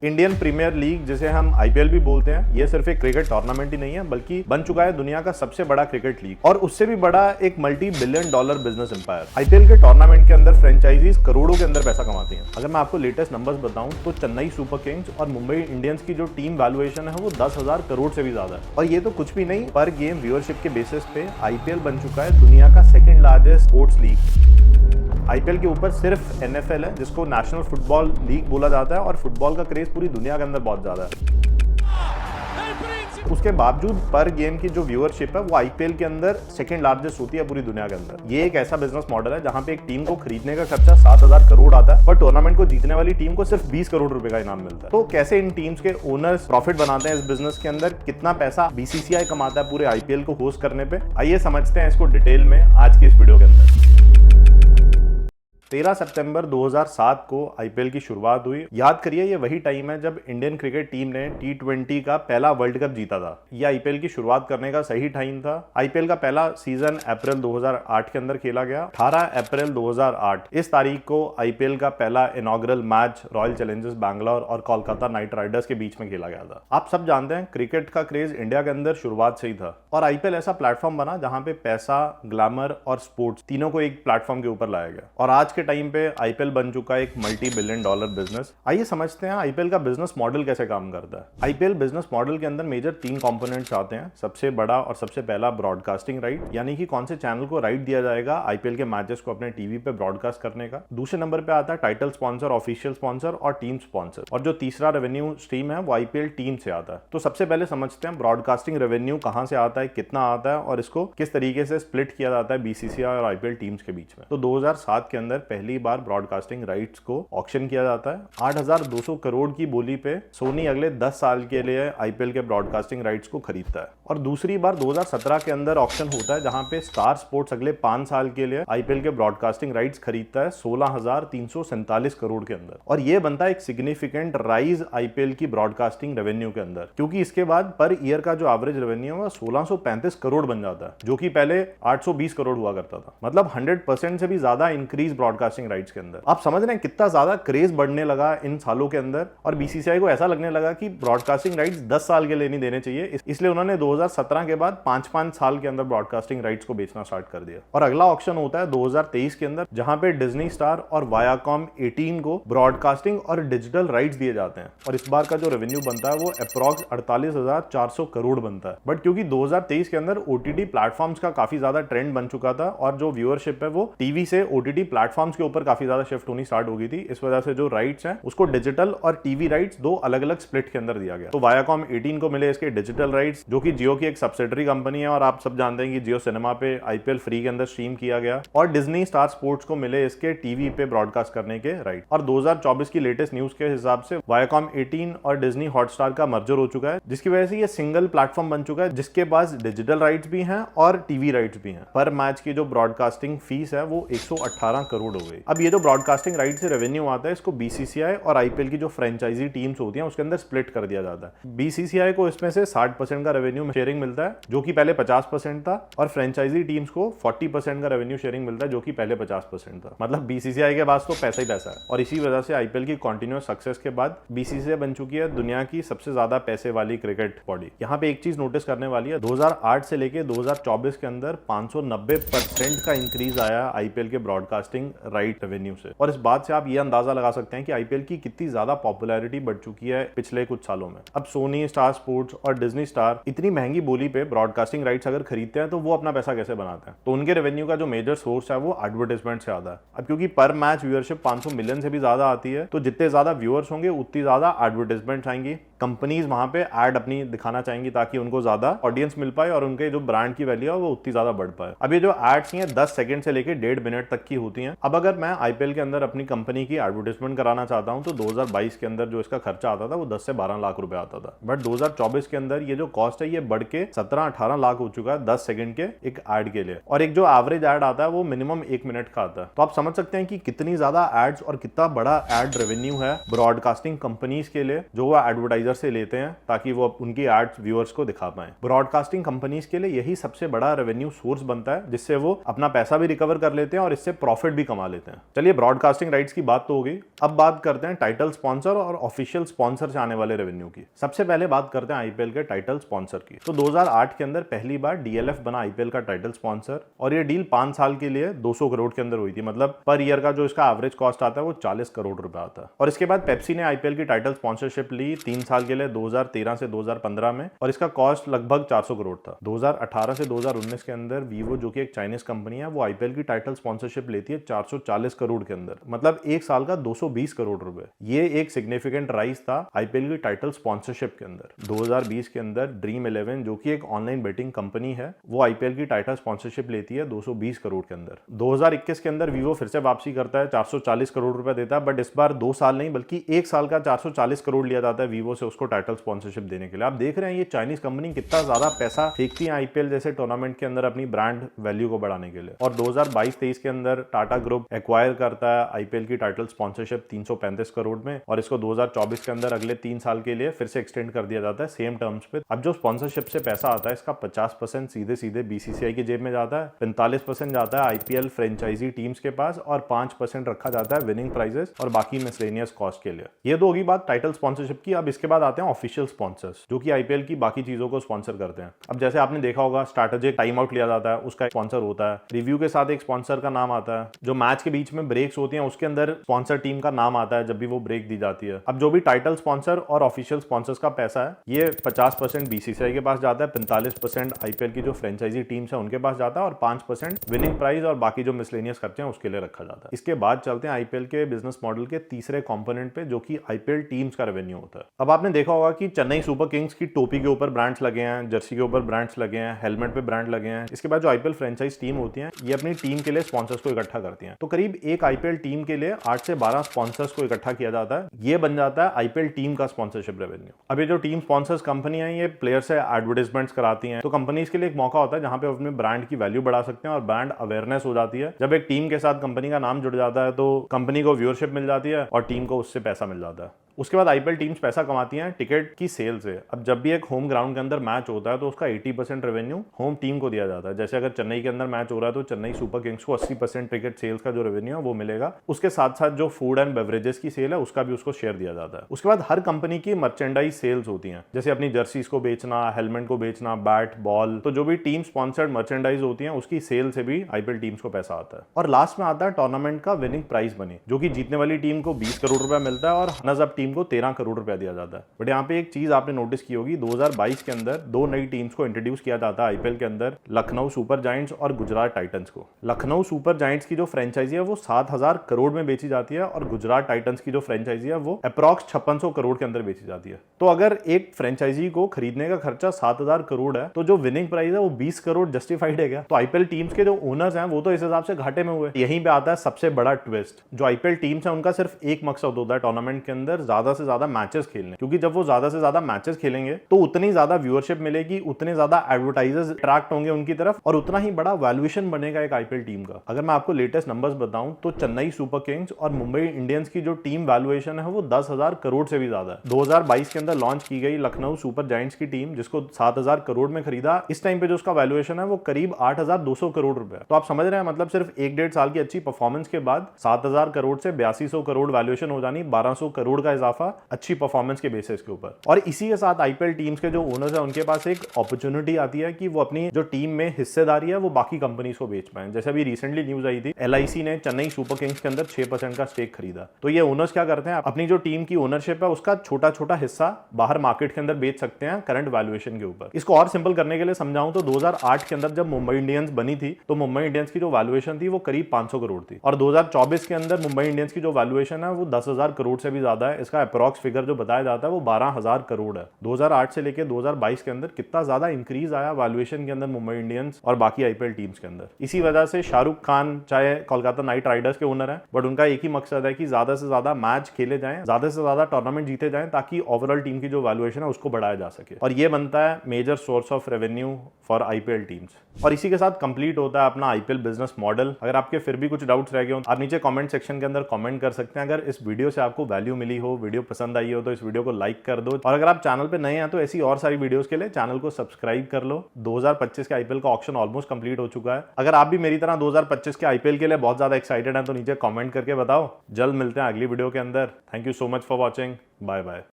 Indian premiere league, जिसे हम IPL भी बोलते हैं, ये सिर्फ एक क्रिकेट टूर्नामेंट ही नहीं है बल्कि बन चुका है दुनिया का सबसे बड़ा क्रिकेट लीग और उससे भी बड़ा एक multi billion dollar business empire. IPL के टूर्नामेंट के अंदर फ्रेंचाइजीज करोड़ों के अंदर पैसा कमाती हैं। अगर मैं आपको लेटेस्ट नंबर्स बताऊं तो चेन्नई सुपर किंग्स और मुंबई इंडियंस की जो टीम वैल्यूएशन है वो 10,000 करोड़ से भी ज्यादा है। और ये तो कुछ भी नहीं, पर गेम व्यूअरशिप के बेसिस पे आईपीएल बन चुका है दुनिया का second largest sports league. IPL के ऊपर सिर्फ एनएफएल है जिसको नेशनल फुटबॉल लीग बोला जाता है और फुटबॉल का क्रेज पूरी दुनिया के अंदर बहुत ज्यादा है। उसके बावजूद पर गेम की जो व्यूअरशिप है वो आईपीएल के अंदर सेकंड लार्जेस्ट होती है पूरी दुनिया के अंदर। ये एक ऐसा बिजनेस मॉडल है जहां पे एक टीम को खरीदने का खर्चा 7,000 करोड़ आता है पर टूर्नामेंट को जीतने वाली टीम को सिर्फ 20 करोड़ रुपए का इनाम मिलता है। तो कैसे इन टीम्स के ओनर्स प्रॉफिट बनाते हैं इस बिजनेस के अंदर, कितना पैसा बीसीसीआई कमाता है पूरे आईपीएल को होस्ट करने पे, आइए समझते हैं इसको डिटेल में आज की इस वीडियो के अंदर। 13 सितंबर 2007 को आईपीएल की शुरुआत हुई। याद करिए, ये वही टाइम है जब इंडियन क्रिकेट टीम ने T20 का पहला वर्ल्ड कप जीता था। ये आईपीएल की शुरुआत करने का सही टाइम था। आईपीएल का पहला सीजन अप्रैल 2008 के अंदर खेला गया। 18 अप्रैल 2008 इस तारीख को आईपीएल का पहला inaugural match royal Challengers Bangalore और कोलकाता नाइट राइडर्स के बीच में खेला गया था। आप सब जानते हैं क्रिकेट का क्रेज इंडिया के अंदर शुरुआत से ही था और आईपीएल ऐसा प्लेटफॉर्म बना जहां पे पैसा, ग्लैमर और स्पोर्ट्स तीनों को एक प्लेटफॉर्म के ऊपर लाया गया और आज के टाइम पे आईपीएल बन चुका है एक मल्टी बिलियन डॉलर बिजनेस। आइए समझते हैं आईपीएल का बिजनेस मॉडल कैसे काम करता है। आईपीएल बिजनेस मॉडल के अंदर मेजर 3 कंपोनेंट्स आते हैं। सबसे बड़ा और सबसे पहला ब्रॉडकास्टिंग राइट, यानी कि कौन से चैनल को राइट दिया जाएगा आईपीएल के मैचेस को अपने टीवी पे ब्रॉडकास्ट करने का। दूसरे नंबर पे आता है टाइटल स्पॉन्सर, ऑफिशियल स्पॉन्सर और टीम स्पॉन्सर। और जो तीसरा रेवेन्यू स्ट्रीम है वो आईपीएल टीम से आता है। तो सबसे पहले समझते हैं ब्रॉडकास्टिंग रेवेन्यू कहां से आता है, कितना आता है और इसको किस तरीके से स्प्लिट किया जाता है बीसीसीआई और आईपीएल टीम्स के बीच में। तो 2007 के अंदर पहली बार ब्रॉडकास्टिंग राइट्स को ऑक्शन किया जाता है। 8,200 करोड़ की बोली पे सोनी अगले 10 साल के लिए आईपीएल के ब्रॉडकास्टिंग राइट्स को खरीदता है। और दूसरी बार 2017 के अंदर ऑक्शन होता है जहां पे स्टार स्पोर्ट्स अगले 5 साल के लिए आईपीएल के ब्रॉडकास्टिंग राइट्स खरीदता है 16,347 करोड़ के अंदर। और ये बनता है एक सिग्निफिकेंट राइज आईपीएल की ब्रॉडकास्टिंग रेवेन्यू के अंदर, क्योंकि इसके बाद पर ईयर का जो एवरेज रेवेन्यू है वो 1635 करोड़ बन जाता है, जो कि पहले 820 करोड़ हुआ करता था। मतलब 100% से भी ज्यादा इंक्रीज ब्रॉडकास्टिंग राइट्स के अंदर। आप समझ रहे हैं कितना ज्यादा क्रेज बढ़ने लगा इन सालों के अंदर। और बीसीसीआई को ऐसा लगने लगा कि ब्रॉडकास्टिंग राइट्स 10 साल के लिए नहीं देने चाहिए, इसलिए उन्होंने 2017 के बाद 5-5 साल के अंदर ब्रॉडकास्टिंग राइट्स को बेचना स्टार्ट कर दिया। और अगला ऑक्शन होता है 2023 के अंदर जहां पे डिज्नी स्टार और वायाकॉम 18 को ब्रॉडकास्टिंग और डिजिटल राइट्स दिए जाते हैं। और इस बार का जो रेवेन्यू बनता है वो अप्रॉक्स 48,400 करोड़ बनता है। बट क्योंकि 2023 के अंदर ओटीटी प्लेटफॉर्म्स का काफी ज्यादा ट्रेंड बन चुका था और जो व्यूअरशिप है वो टीवी से ओटीटी प्लेटफॉर्म्स के ऊपर काफी ज्यादा शिफ्ट होनी स्टार्ट हो गई थी, इस वजह से जो राइट्स हैं उसको डिजिटल और टीवी राइट्स दो अलग अलग स्प्लिट के अंदर दिया गया। तो वायाकॉम 18 को मिले इसके डिजिटल राइट्स, जो कि जियो की एक सब्सिडरी कंपनी है और आप सब जानते हैं कि जियो सिनेमा पे आईपीएल फ्री के अंदर स्ट्रीम किया गया। और डिज्नी स्टार स्पोर्ट्स को मिले इसके टीवी पे ब्रॉडकास्ट करने के राइट। और 2024 की लेटेस्ट न्यूज के हिसाब से वायाकॉम 18 और डिज्नी हॉटस्टार का मर्जर हो चुका है, जिसकी वजह से ये सिंगल प्लेटफॉर्म बन चुका है जिसके पास डिजिटल राइट्स भी हैं और टीवी राइट्स भी हैं। पर मैच की जो ब्रॉडकास्टिंग फीस है वो 118 करोड़ हो गई। अब ये जो ब्रॉडकास्टिंग राइट से रेवेन्यू आता है इसको बीसीसीआई और आईपीएल की जो फ्रेंचाइजी टीम्स होती हैं उसके अंदर स्प्लिट कर दिया जाता है। बीसीसीआई को इसमें से 60% का रेवेन्यू शेयरिंग मिलता है, जो कि पहले 50% था, और फ्रेंचाइजी टीम्स को 40% का रेवेन्यू शेयरिंग मिलता है, जो कि पहले 50% था। मतलब बीसीसीआई के पास तो पैसा ही पैसा है। और इसी वजह से आईपीएल की कंटिन्यूअस सक्सेस के बाद बीसीसीआई बन चुकी है दुनिया की सबसे ज्यादा पैसे वाली क्रिकेट बॉडी। यहाँ पे एक चीज नोटिस करने वाली है, 2008 से लेके 2024 के अंदर 590% का इंक्रीज आया आईपीएल के ब्रॉडकास्टिंग राइट रेवेन्यू से। और इस बात से आप ये अंदाजा लगा सकते हैं कि आईपीएल की कितनी ज्यादा पॉपुलैरिटी बढ़ चुकी है पिछले कुछ सालों में। अब सोनी, स्टार स्पोर्ट्स और डिज्नी स्टार इतनी महंगी बोली पे ब्रॉडकास्टिंग राइट्स अगर खरीदते हैं तो वो अपना पैसा कैसे बनाते हैं? तो उनके रेवेन्यू का जो मेजर सोर्स है वो एडवर्टाइजमेंट से आता है। अब क्योंकि पर मैच व्यूअरशिप 500 मिलियन से भी ज्यादा आती है, तो जितने ज्यादा व्यूअर्स होंगे उतनी ज्यादा एडवर्टाइजमेंट आएंगी। कंपनीज वहां पे एड अपनी दिखाना चाहेंगी ताकि उनको ज्यादा ऑडियंस मिल पाए और उनके जो ब्रांड की वैल्यू है वो उतनी ज्यादा बढ़ पाए। अब ये जो एड्स हैं 10 सेकंड से लेके 1.5 मिनट तक की होती हैं। अब अगर मैं आईपीएल के अंदर अपनी कंपनी की एडवर्टाइजमेंट कराना चाहता हूं तो 2022 के अंदर जो इसका खर्चा आता था वो 10 से 12 लाख रुपए आता था। बट 2024 के अंदर ये जो कॉस्ट है ये बढ़ के 17-18 लाख हो चुका है 10 सेकंड के एक एड के लिए। और एक जो एवरेज एड आता है वो मिनिमम 1 मिनट का आता है। तो आप समझ सकते हैं कि कितनी ज्यादा एड्स और कितना बड़ा एड रेवेन्यू है ब्रॉडकास्टिंग कंपनीज के लिए जो वो एडवर्टाइजर एडवर्टाइजर से लेते हैं ताकि वो उनकी एड्स व्यूअर्स को दिखा पाएं। ब्रॉडकास्टिंग कंपनीज के लिए यही सबसे बड़ा रेवेन्यू सोर्स बनता है, जिससे वो अपना पैसा भी रिकवर कर लेते हैं और इससे प्रॉफिट भी कमा लेते हैं। चलिए, ब्रॉडकास्टिंग राइट्स की बात तो हो गई, अब बात करते हैं टाइटल स्पॉन्सर और ऑफिशियल स्पॉन्सर से आने वाले रेवेन्यू की। सबसे पहले बात करते हैं आईपीएल के टाइटल स्पॉन्सर की। तो 2008 के अंदर पहली बार डीएलएफ बना आईपीएल का टाइटल स्पॉन्सर, और ये डील 5 साल के लिए 200 करोड़ के अंदर हुई थी। मतलब पर ईयर का जो इसका एवरेज कॉस्ट आता है वो 40 करोड़ रुपए आता है। और इसके बाद पेप्सी ने आईपीएल की टाइटल स्पॉन्सरशिप ली 3 साल के लिए 2013 से 2015 में, और इसका कॉस्ट लगभग 400 करोड़ था। 2018 से 2019 के अंदर वीवो, जो कि एक चाइनीज कंपनी है, वो आईपीएल की टाइटल स्पॉन्सरशिप लेती है 440 करोड़ के अंदर, मतलब एक साल का 220 करोड़ रुपए। ये एक सिग्निफिकेंट राइज था आईपीएल की टाइटल स्पॉन्सरशिप के अंदर। 2020 के अंदर ड्रीम 11, जो कि एक ऑनलाइन बेटिंग कंपनी है, वो आईपीएल की टाइटल स्पॉन्सरशिप लेती है 220 करोड़ के अंदर। 2021 के अंदर वीवो फिर से वापसी करता है, 440 करोड़ रुपए देता है, बट इस बार 2 साल नहीं बल्कि 1 साल का 440 करोड़ लिया जाता है वीवो से उसको टाइटल स्पॉन्सरशिप देने के लिए। आप देख रहे हैं ये चाइनीज कंपनी कितना ज्यादा पैसा फेंकती है आईपीएल जैसे टूर्नामेंट के अंदर अपनी ब्रांड वैल्यू को बढ़ाने के लिए। और 2022-23 के अंदर टाटा ग्रुप एक्वायर करता है आईपीएल की टाइटल स्पॉन्सरशिप 335 करोड़ में, और इसको 2024 के अंदर अगले 3 साल के लिए फिर से एक्सटेंड कर दिया जाता है सेम टर्म्स पे। अब जो स्पॉन्सरशिप से पैसा आता है इसका 50% सीधे सीधे बीसीसीआई की जेब में जाता है, 45% जाता है आईपीएल फ्रेंचाइजी टीम्स के पास, और 5% रखा जाता है विनिंग प्राइजेस और बाकी मिसलेनियस कॉस्ट के लिए। ये तो होगी बात टाइटल स्पॉन्सरशिप की। अब इसके बाद आते हैं ऑफिशियल स्पॉन्सर्स, जो कि आईपीएल की बाकी चीजों को स्पॉन्सर करते हैं। अब जैसे आपने देखा होगा, स्ट्रैटेजिक टाइम आउट लिया जाता है, उसका स्पॉन्सर होता है। रिव्यू के साथ एक स्पॉन्सर का नाम आता है। जो मैच के बीच में ब्रेक्स होती हैं उसके अंदर स्पॉन्सर टीम का नाम आता है जब भी वो ब्रेक दी जाती है। अब जो भी टाइटल स्पॉन्सर और ऑफिशियल स्पॉन्सर्स का पैसा है, ये 50% बीसीसीआई के पास जाता है, 45% आईपीएल की जो फ्रेंचाइजी टीम्स है उनके पास जाता है, और 5% विनिंग प्राइज और बाकी जो मिसलेनियस खर्चे हैं उसके लिए रखा जाता है। इसके बाद चलते हैं आईपीएल के बिजनेस मॉडल के तीसरे कंपोनेंट पे, जो कि आईपीएल टीम्स का रेवेन्यू होता है। अब आपने देखा होगा कि चेन्नई सुपर किंग्स की टोपी के ऊपर ब्रांड्स लगे हैं, जर्सी के ऊपर ब्रांड्स लगे हैं, हेलमेट पे ब्रांड लगे हैं। इसके बाद जो आईपीएल फ्रेंचाइज टीम होती है, ये अपनी टीम के लिए स्पॉन्सर्स को इकट्ठा करती हैं। तो करीब एक आईपीएल टीम के लिए 8 से 12 स्पॉन्सर्स को इकट्ठा किया जाता है। ये बन जाता है आईपीएल टीम का स्पॉन्सरशिप रेवेन्यू। अब ये जो टीम स्पॉन्सर्स कंपनी है, ये प्लेयर से एडवर्टाइजमेंट्स कराती हैं। तो कंपनीज के लिए एक मौका होता है जहां पे अपने ब्रांड की वैल्यू बढ़ा सकते हैं और ब्रांड अवेयरनेस हो जाती है। जब एक टीम के साथ कंपनी का नाम जुड़ जाता है तो कंपनी को व्यूअरशिप मिल जाती है और टीम को उससे पैसा मिल जाता है। उसके बाद आईपीएल टीम्स पैसा कमाती हैं टिकट की सेल से। अब जब भी एक होम ग्राउंड के अंदर मैच होता है तो उसका 80% रेवेन्यू होम टीम को दिया जाता है। जैसे अगर चेन्नई के अंदर मैच हो रहा है तो चेन्नई सुपर किंग्स को 80% टिकट सेल्स का जो रेवेन्यू है वो मिलेगा। उसके साथ साथ जो फूड एंड बेवरेजेस की सेल है उसका भी उसको शेयर दिया जाता है। उसके बाद हर कंपनी की मर्चेंडाइज सेल्स होती हैं, जैसे अपनी जर्सीज को बेचना, हेलमेट को बेचना, बैट, बॉल। तो जो भी टीम स्पॉन्सर्ड मर्चेंडाइज होती है उसकी सेल से भी आईपीएल टीम्स को पैसा आता है। और लास्ट में आता है टूर्नामेंट का विनिंग प्राइज मनी, जो कि जीतने वाली टीम को 20 करोड़ रुपया मिलता है और रनर्स अप टीम को 13 करोड़ रुपया दिया जाता है। बट यहाँ पे एक चीज आपने नोटिस की होगी, 2022 के अंदर 2 नई टीम्स को इंट्रोड्यूस किया जाता है आईपीएल के अंदर, लखनऊ सुपर जायंट्स और गुजरात टाइटंस को। लखनऊ सुपर जायंट्स की जो फ्रेंचाइजी है वो 7,000 करोड़ में बेची जाती है और गुजरात टाइटंस की जो फ्रेंचाइजी है वो अप्रॉक्स 5600 करोड़ के अंदर बेची जाती है। तो अगर एक फ्रेंचाइजी को खरीदने का खर्चा 7,000 करोड़ है तो जो विनिंग प्राइस है वो 20 करोड़ जस्टिफाइड है क्या? तो आईपीएल टीम्स के जो ओनर्स हैं वो तो इस हिसाब से घाटे में हुए। यहीं पे आता है सबसे बड़ा ट्विस्ट। जो आईपीएल टीम्स है उनका सिर्फ एक मकसद होता है टूर्नामेंट के अंदर ज्यादा से ज्यादा मैचेस खेलने, क्योंकि जब वो ज्यादा से ज्यादा मैचेस खेलेंगे तो उतनी ज्यादा व्यूअरशिप मिलेगी, उतने ज्यादा एडवर्टाइजर्स अट्रैक्ट होंगे उनकी तरफ और उतना ही बड़ा वैल्यूएशन बनेगा एक आईपीएल टीम का। अगर मैं आपको लेटेस्ट नंबर्स बताऊं तो चेन्नई सुपर किंग्स और मुंबई इंडियंस की जो टीम वैल्यूएशन है वो 10,000 करोड़ से भी ज्यादा है। 2022 के अंदर लॉन्च की गई लखनऊ सुपर जायंट्स की टीम, जिसको 7,000 करोड़ में खरीदा, इस टाइम पे जो उसका वैल्यूएशन है वो करीब 8,200 करोड़ रुपए। तो आप समझ रहे हैं, मतलब सिर्फ 1-1.5 साल की अच्छी परफॉर्मेंस के बाद 7,000 करोड़ से 8200 करोड़ वैल्यूएशन हो जानी, 1200 करोड़ का इजाफा अच्छी परफॉर्मेंस के बेसिस के ऊपर। और इसी के साथ आईपीएल टीम्स के जो ओनर्स है उनके पास एक अपॉर्चुनिटी आती है कि वो अपनी जो टीम में हिस्सेदारी है वो बाकी कंपनीज को बेच पाए। जैसे अभी रिसेंटली न्यूज आई थी, एलआईसी ने चेन्नई सुपर किंग्स के अंदर 6% का स्टेक खरीदा। तो ये ओनर्स क्या करते हैं, अपनी जो टीम की ओनरशिप है उसका छोटा छोटा हिस्सा बाहर मार्केट के अंदर बेच सकते हैं करंट वैल्यूएशन के ऊपर। इसको और सिंपल करने के लिए समझाऊं तो 2008 के अंदर जब मुंबई इंडियंस बनी थी तो मुंबई इंडियंस की जो वैल्यूएशन थी वो करीब 500 करोड़ थी, और 2024 के अंदर मुंबई इंडियंस की जो वैल्यूएशन है वो 10,000 करोड़ से भी ज्यादा है। इसका अप्रॉक्स फिगर जो बताया जाता है वो 12,000 करोड़ है। 2008 से लेकर 2022 के अंदर कितना ज्यादा इंक्रीज आया वैल्यूएशन के अंदर मुंबई इंडियंस और बाकी आईपीएल टीम्स के अंदर। इसी वजह से शाहरुख खान चाहे कोलकाता नाइट राइडर्स के ओनर हैं, बट उनका एक ही मकसद है कि ज्यादा से ज्यादा मैच खेले जाएं, ज्यादा से ज्यादा टूर्नामेंट जीते जाएं, ताकि ओवरऑल टीम की जो वैल्यूएशन है उसको बढ़ाया जा सके। और ये बनता है major source of revenue for IPL teams. और इसी के साथ कंप्लीट होता है अपना आईपीएल बिजनेस मॉडल। अगर आपके फिर भी कुछ डाउट्स रह गए हो आप नीचे कमेंट सेक्शन के अंदर कमेंट कर सकते हैं। अगर इस वीडियो से आपको वैल्यू मिली हो, वीडियो पसंद आई हो तो इस वीडियो को लाइक कर दो, और अगर आप चैनल पे नए हैं तो ऐसी और सारी वीडियोस के लिए चैनल को सब्सक्राइब कर लो। 2025 के आईपीएल का ऑक्शन ऑलमोस्ट कंप्लीट हो चुका है। अगर आप भी मेरी तरह 2025 के आईपीएल के लिए बहुत ज्यादा एक्साइटेड हैं तो नीचे कमेंट करके बताओ। जल्द मिलते हैं अगली वीडियो के अंदर। Thank you so much for watching. Bye bye.